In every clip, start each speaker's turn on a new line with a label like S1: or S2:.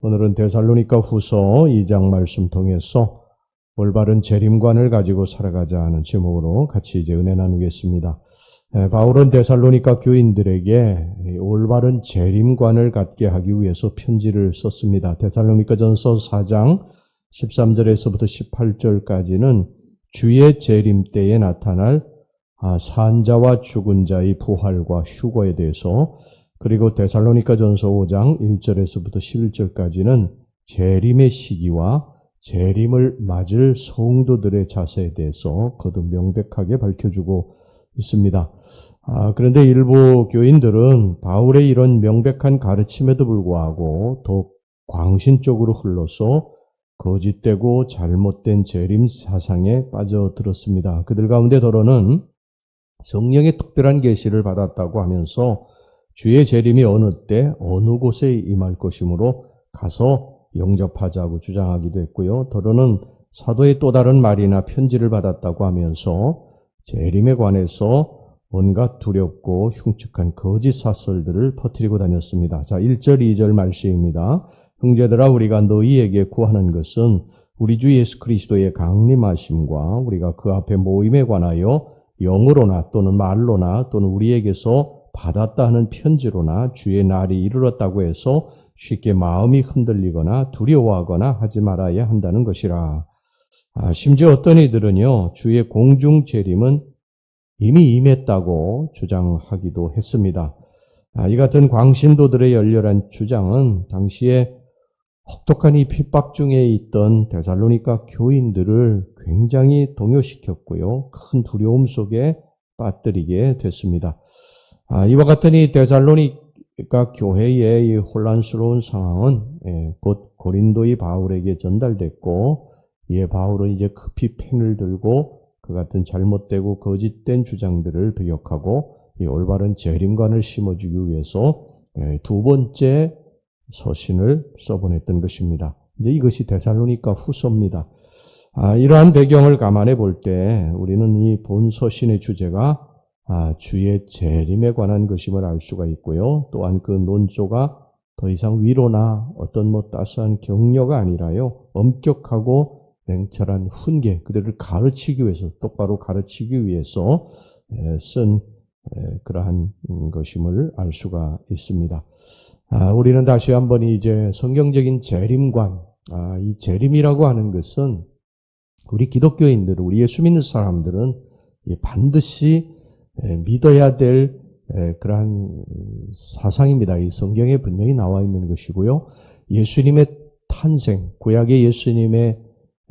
S1: 오늘은 데살로니가 후서 2장 말씀 통해서 올바른 재림관을 가지고 살아가자 하는 제목으로 같이 이제 은혜 나누겠습니다. 바울은 데살로니가 교인들에게 올바른 재림관을 갖게 하기 위해서 편지를 썼습니다. 데살로니가전서 4장 13절에서부터 18절까지는 주의 재림 때에 나타날 산자와 죽은 자의 부활과 휴거에 대해서, 그리고 데살로니가전서 5장 1절에서부터 11절까지는 재림의 시기와 재림을 맞을 성도들의 자세에 대해서 거듭 명백하게 밝혀주고 있습니다. 그런데 일부 교인들은 바울의 이런 명백한 가르침에도 불구하고 더욱 광신적으로 흘러서 거짓되고 잘못된 재림 사상에 빠져들었습니다. 그들 가운데 더러는 성령의 특별한 계시를 받았다고 하면서 주의 재림이 어느 때 어느 곳에 임할 것이므로 가서 영접하자고 주장하기도 했고요. 더러는 사도의 또 다른 말이나 편지를 받았다고 하면서 재림에 관해서 온갖 두렵고 흉측한 거짓 사설들을 퍼뜨리고 다녔습니다. 자, 1절 2절 말씀입니다. 형제들아, 우리가 너희에게 구하는 것은 우리 주 예수 그리스도의 강림하심과 우리가 그 앞에 모임에 관하여 영으로나 또는 말로나 또는 우리에게서 받았다 하는 편지로나 주의 날이 이르렀다고 해서 쉽게 마음이 흔들리거나 두려워하거나 하지 말아야 한다는 것이라. 심지어 어떤 이들은요, 주의 공중 재림은 이미 임했다고 주장하기도 했습니다. 이 같은 광신도들의 열렬한 주장은 당시에 혹독한 이 핍박 중에 있던 데살로니가 교인들을 굉장히 동요시켰고요, 큰 두려움 속에 빠뜨리게 됐습니다. 이와 같은 이 데살로니가 교회의 이 혼란스러운 상황은 곧 고린도의 바울에게 전달됐고, 이에 바울은 이제 급히 펜을 들고 그 같은 잘못되고 거짓된 주장들을 배격하고 이 올바른 재림관을 심어주기 위해서 두 번째 서신을 써보냈던 것입니다. 이제 이것이 데살로니가 후서입니다. 이러한 배경을 감안해 볼 때 우리는 이 본 서신의 주제가 주의 재림에 관한 것임을 알 수가 있고요. 또한 그 논조가 더 이상 위로나 어떤 따스한 격려가 아니라요, 엄격하고 냉철한 훈계, 그들을 가르치기 위해서, 똑바로 가르치기 위해서 쓴 그러한 것임을 알 수가 있습니다. 우리는 다시 한번 이제 성경적인 재림관, 이 재림이라고 하는 것은 우리 기독교인들, 우리 예수 믿는 사람들은 반드시 믿어야 될 그러한 사상입니다. 이 성경에 분명히 나와 있는 것이고요. 예수님의 탄생, 구약의 예수님의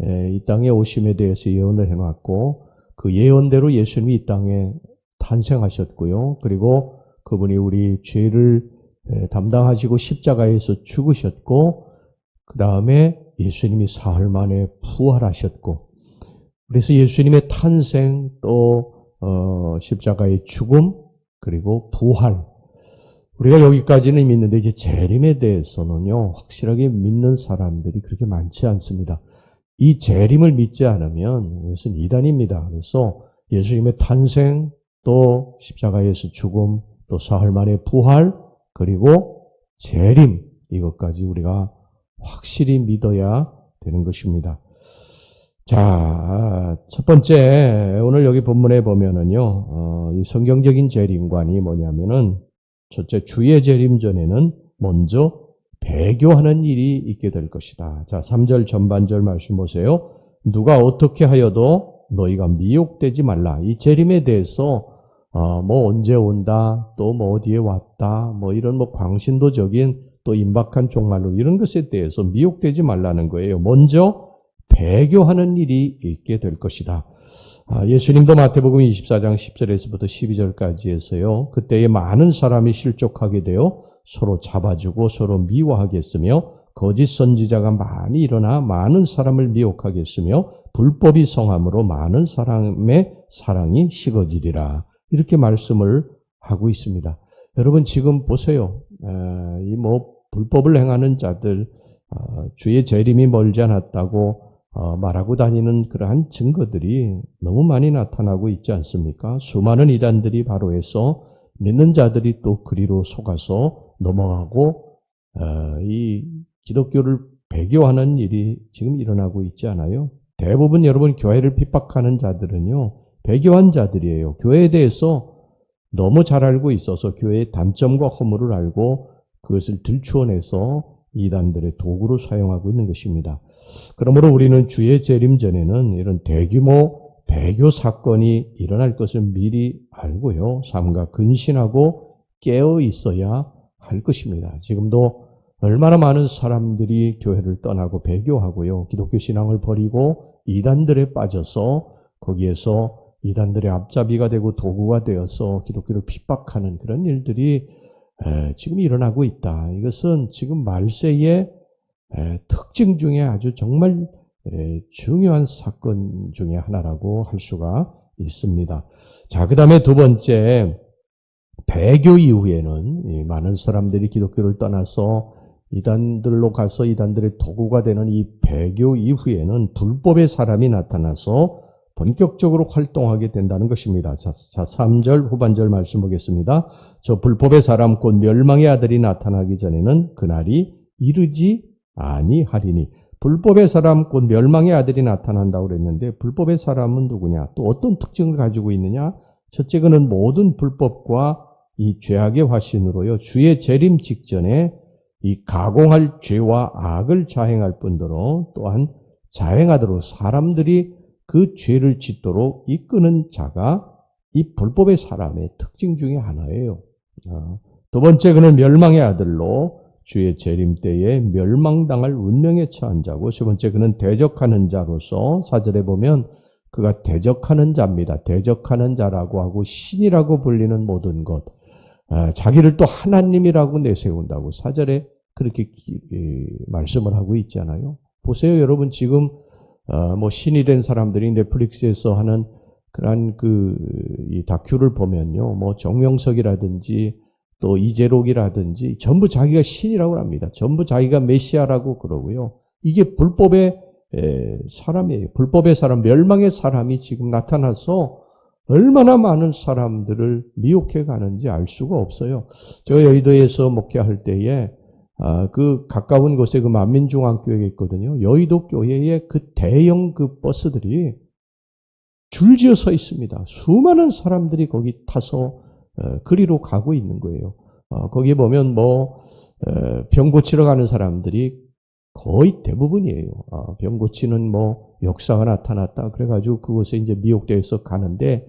S1: 이 땅에 오심에 대해서 예언을 해놨고, 그 예언대로 예수님이 이 땅에 탄생하셨고요. 그리고 그분이 우리 죄를 담당하시고 십자가에서 죽으셨고, 그 다음에 예수님이 사흘 만에 부활하셨고, 그래서 예수님의 탄생, 또 십자가의 죽음, 그리고 부활, 우리가 여기까지는 믿는데 이제 재림에 대해서는요, 확실하게 믿는 사람들이 그렇게 많지 않습니다. 이 재림을 믿지 않으면 이것은 이단입니다. 그래서 예수님의 탄생, 또 십자가에서 죽음, 또 사흘 만에 부활, 그리고 재림, 이것까지 우리가 확실히 믿어야 되는 것입니다. 자, 첫 번째, 오늘 여기 본문에 보면은요, 이 성경적인 재림관이 뭐냐면은, 첫째, 주의 재림 전에는 먼저 배교하는 일이 있게 될 것이다. 자, 3절 전반절 말씀 보세요. 누가 어떻게 하여도 너희가 미혹되지 말라. 이 재림에 대해서 언제 온다, 또 어디에 왔다, 이런 광신도적인 또 임박한 종말로 이런 것에 대해서 미혹되지 말라는 거예요. 먼저 배교하는 일이 있게 될 것이다. 예수님도 마태복음 24장 10절에서부터 12절까지 해서요, 그때에 많은 사람이 실족하게 되어 서로 잡아주고 서로 미워하겠으며 거짓 선지자가 많이 일어나 많은 사람을 미혹하겠으며 불법이 성함으로 많은 사람의 사랑이 식어지리라. 이렇게 말씀을 하고 있습니다. 여러분 지금 보세요. 불법을 행하는 자들, 주의 재림이 멀지 않았다고 말하고 다니는 그러한 증거들이 너무 많이 나타나고 있지 않습니까? 수많은 이단들이 바로 해서 믿는 자들이 또 그리로 속아서 넘어가고 이 기독교를 배교하는 일이 지금 일어나고 있지 않아요? 대부분 여러분 교회를 핍박하는 자들은요, 배교한 자들이에요. 교회에 대해서 너무 잘 알고 있어서 교회의 단점과 허물을 알고 그것을 들추어내서 이단들의 도구로 사용하고 있는 것입니다. 그러므로 우리는 주의 재림 전에는 이런 대규모 배교 사건이 일어날 것을 미리 알고요, 삼가 근신하고 깨어 있어야 할 것입니다. 지금도 얼마나 많은 사람들이 교회를 떠나고 배교하고요, 기독교 신앙을 버리고 이단들에 빠져서 거기에서 이단들의 앞잡이가 되고 도구가 되어서 기독교를 핍박하는 그런 일들이 지금 일어나고 있다. 이것은 지금 말세의 특징 중에 아주 정말 중요한 사건 중에 하나라고 할 수가 있습니다. 자, 그 다음에 두 번째, 배교 이후에는 많은 사람들이 기독교를 떠나서 이단들로 가서 이단들의 도구가 되는 이 배교 이후에는 불법의 사람이 나타나서 본격적으로 활동하게 된다는 것입니다. 자, 3절 후반절 말씀 보겠습니다. 저 불법의 사람 곧 멸망의 아들이 나타나기 전에는 그날이 이르지 아니하리니. 불법의 사람 곧 멸망의 아들이 나타난다고 그랬는데 불법의 사람은 누구냐? 또 어떤 특징을 가지고 있느냐? 첫째, 그는 모든 불법과 이 죄악의 화신으로요, 주의 재림 직전에 이 가공할 죄와 악을 자행할 뿐더러 또한 자행하도록 사람들이 그 죄를 짓도록 이끄는 자가 이 불법의 사람의 특징 중에 하나예요. 두 번째, 그는 멸망의 아들로 주의 재림 때에 멸망당할 운명에 처한 자고, 세 번째, 그는 대적하는 자로서 4절에 보면 그가 대적하는 자입니다. 대적하는 자라고 하고 신이라고 불리는 모든 것, 자기를 또 하나님이라고 내세운다고 4절에 그렇게 말씀을 하고 있잖아요. 보세요, 여러분. 지금 뭐 신이 된 사람들이 넷플릭스에서 하는 그런 이 다큐를 보면요, 뭐 정명석이라든지 또 이재록이라든지 전부 자기가 신이라고 합니다. 전부 자기가 메시아라고 그러고요. 이게 불법의 사람이에요. 불법의 사람, 멸망의 사람이 지금 나타나서 얼마나 많은 사람들을 미혹해 가는지 알 수가 없어요. 제가 여의도에서 목회할 때에 그 가까운 곳에 그 만민중앙교회가 있거든요. 여의도 교회에 그 대형 그 버스들이 줄지어 서 있습니다. 수많은 사람들이 거기 타서 그리로 가고 있는 거예요. 거기 보면 병 고치러 가는 사람들이 거의 대부분이에요. 병 고치는 역사가 나타났다. 그래가지고 그곳에 이제 미혹되어서 가는데,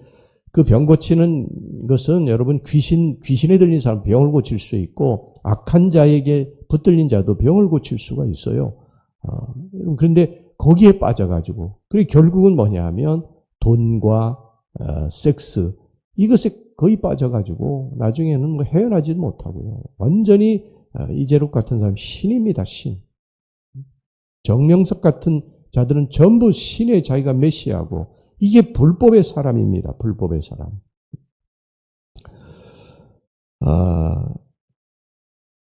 S1: 그 병 고치는 것은 여러분 귀신에 들린 사람 병을 고칠 수 있고, 악한 자에게 붙들린 자도 병을 고칠 수가 있어요. 그런데 거기에 빠져가지고, 그리고 결국은 뭐냐 하면 돈과 섹스, 이것에 거의 빠져가지고 나중에는 헤어나지 못하고요. 완전히 이재록 같은 사람 신입니다. 신. 정명석 같은 자들은 전부 신의 자기가 메시아고, 이게 불법의 사람입니다. 불법의 사람.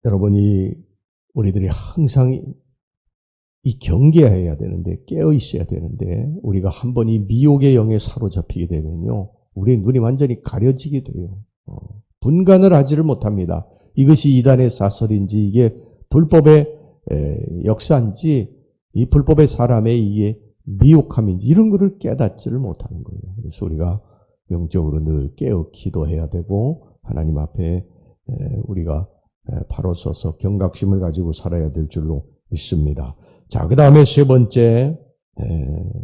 S1: 여러분이 우리들이 항상 이 경계해야 되는데, 깨어 있어야 되는데, 우리가 한번 이 미혹의 영에 사로잡히게 되면요, 우리의 눈이 완전히 가려지게 돼요. 분간을 하지를 못합니다. 이것이 이단의 사설인지 이게 불법의 역사인지 이 불법의 사람의 이게 미혹함인지 이런 것을 깨닫지를 못하는 거예요. 그래서 우리가 영적으로 늘 깨어 기도해야 되고 하나님 앞에 우리가 바로 서서 경각심을 가지고 살아야 될 줄로 믿습니다. 자, 그 다음에 세 번째,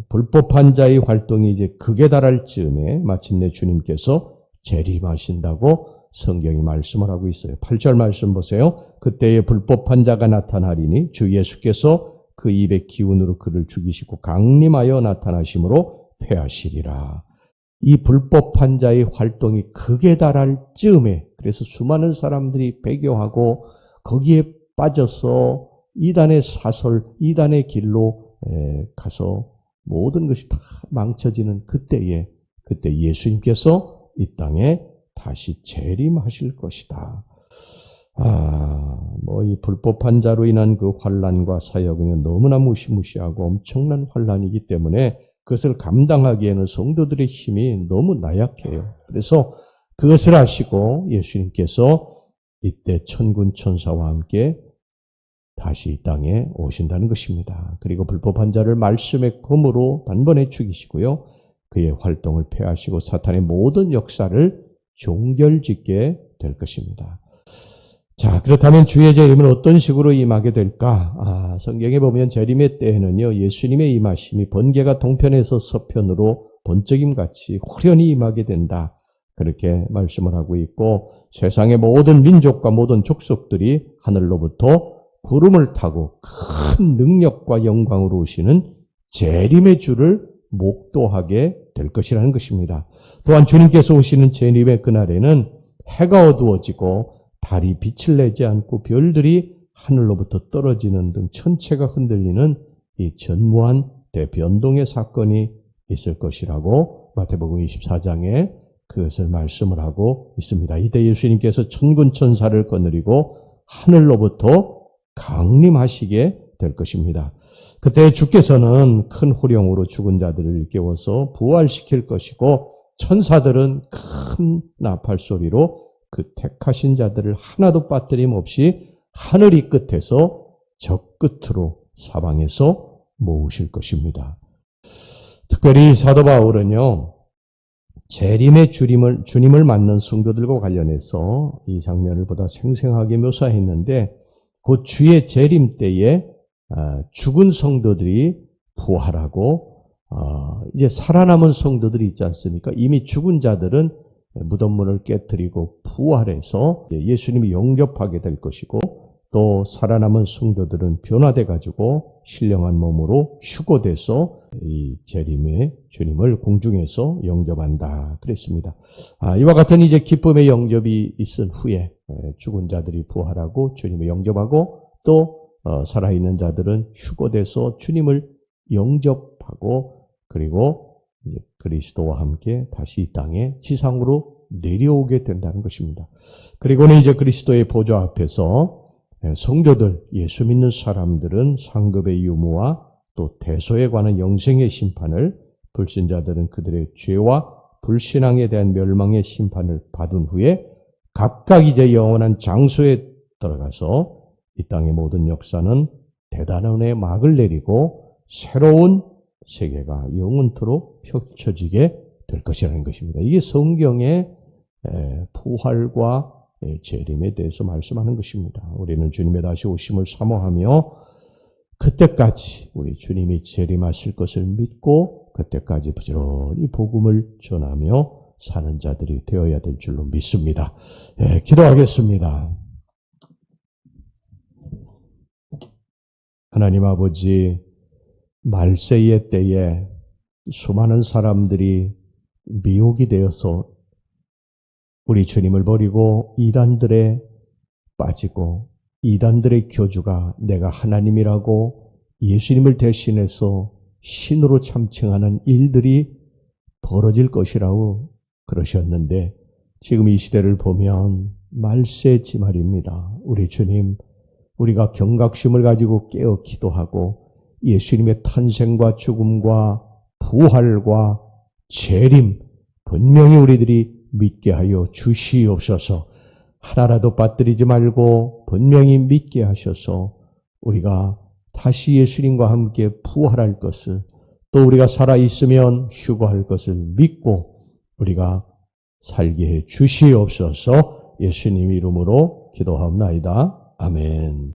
S1: 불법한 자의 활동이 이제 극에 달할 즈음에 마침내 주님께서 재림하신다고 성경이 말씀을 하고 있어요. 8절 말씀 보세요. 그때에 불법한 자가 나타나리니 주 예수께서 그 입의 기운으로 그를 죽이시고 강림하여 나타나심으로 패하시리라. 이 불법한 자의 활동이 극에 달할 즈음에, 그래서 수많은 사람들이 배교하고 거기에 빠져서 이단의 사설, 이단의 길로 가서 모든 것이 다 망쳐지는 그때 예수님께서 이 땅에 다시 재림하실 것이다. 이 불법한 자로 인한 그 환난과 사역은 너무나 무시무시하고 엄청난 환난이기 때문에 그것을 감당하기에는 성도들의 힘이 너무 나약해요. 그래서 그것을 아시고 예수님께서 이때 천군 천사와 함께 다시 이 땅에 오신다는 것입니다. 그리고 불법한 자를 말씀의 검으로 단번에 죽이시고요. 그의 활동을 폐하시고 사탄의 모든 역사를 종결짓게 될 것입니다. 자, 그렇다면 주의 재림은 어떤 식으로 임하게 될까? 성경에 보면 재림의 때에는요, 예수님의 임하심이 번개가 동편에서 서편으로 번쩍임같이 호련히 임하게 된다. 그렇게 말씀을 하고 있고, 세상의 모든 민족과 모든 족속들이 하늘로부터 구름을 타고 큰 능력과 영광으로 오시는 재림의 주를 목도하게 될 것이라는 것입니다. 또한 주님께서 오시는 재림의 그날에는 해가 어두워지고 달이 빛을 내지 않고 별들이 하늘로부터 떨어지는 등 천체가 흔들리는 이 전무한 대변동의 사건이 있을 것이라고 마태복음 24장에 그것을 말씀을 하고 있습니다. 이때 예수님께서 천군 천사를 거느리고 하늘로부터 강림하시게 될 것입니다. 그때 주께서는 큰 호령으로 죽은 자들을 일깨워서 부활시킬 것이고 천사들은 큰 나팔 소리로 그 택하신 자들을 하나도 빠뜨림 없이 하늘이 끝에서 저 끝으로 사방에서 모으실 것입니다. 특별히 사도 바울은요, 재림의 주님을 맞는 성도들과 관련해서 이 장면을 보다 생생하게 묘사했는데, 곧 주의 재림 때에 죽은 성도들이 부활하고 이제 살아남은 성도들이 있지 않습니까? 이미 죽은 자들은 무덤문을 깨뜨리고 부활해서 예수님이 영접하게 될 것이고, 또 살아남은 성도들은 변화돼 가지고 신령한 몸으로 휴거돼서 이 재림의 주님을 공중에서 영접한다 그랬습니다. 이와 같은 이제 기쁨의 영접이 있은 후에 죽은 자들이 부활하고 주님을 영접하고, 또 살아있는 자들은 휴거돼서 주님을 영접하고, 그리고 이제 그리스도와 함께 다시 이 땅에 지상으로 내려오게 된다는 것입니다. 그리고는 이제 그리스도의 보좌 앞에서 성도들, 예수 믿는 사람들은 상급의 유무와 또 대소에 관한 영생의 심판을, 불신자들은 그들의 죄와 불신앙에 대한 멸망의 심판을 받은 후에 각각 이제 영원한 장소에 들어가서 이 땅의 모든 역사는 대단원의 막을 내리고 새로운 세계가 영원토록 펼쳐지게 될 것이라는 것입니다. 이게 성경의 부활과 재림에 대해서 말씀하는 것입니다. 우리는 주님의 다시 오심을 사모하며 그때까지 우리 주님이 재림하실 것을 믿고 그때까지 부지런히 복음을 전하며 사는 자들이 되어야 될 줄로 믿습니다. 기도하겠습니다. 하나님 아버지, 말세의 때에 수많은 사람들이 미혹이 되어서 우리 주님을 버리고 이단들에 빠지고, 이단들의 교주가 내가 하나님이라고 예수님을 대신해서 신으로 참칭하는 일들이 벌어질 것이라고 그러셨는데, 지금 이 시대를 보면 말세지 말입니다. 우리 주님, 우리가 경각심을 가지고 깨어 기도하고 예수님의 탄생과 죽음과 부활과 재림 분명히 우리들이 믿게 하여 주시옵소서. 하나라도 빠뜨리지 말고 분명히 믿게 하셔서 우리가 다시 예수님과 함께 부활할 것을, 또 우리가 살아있으면 휴거할 것을 믿고 우리가 살게 해 주시옵소서. 예수님 이름으로 기도하옵나이다. 아멘.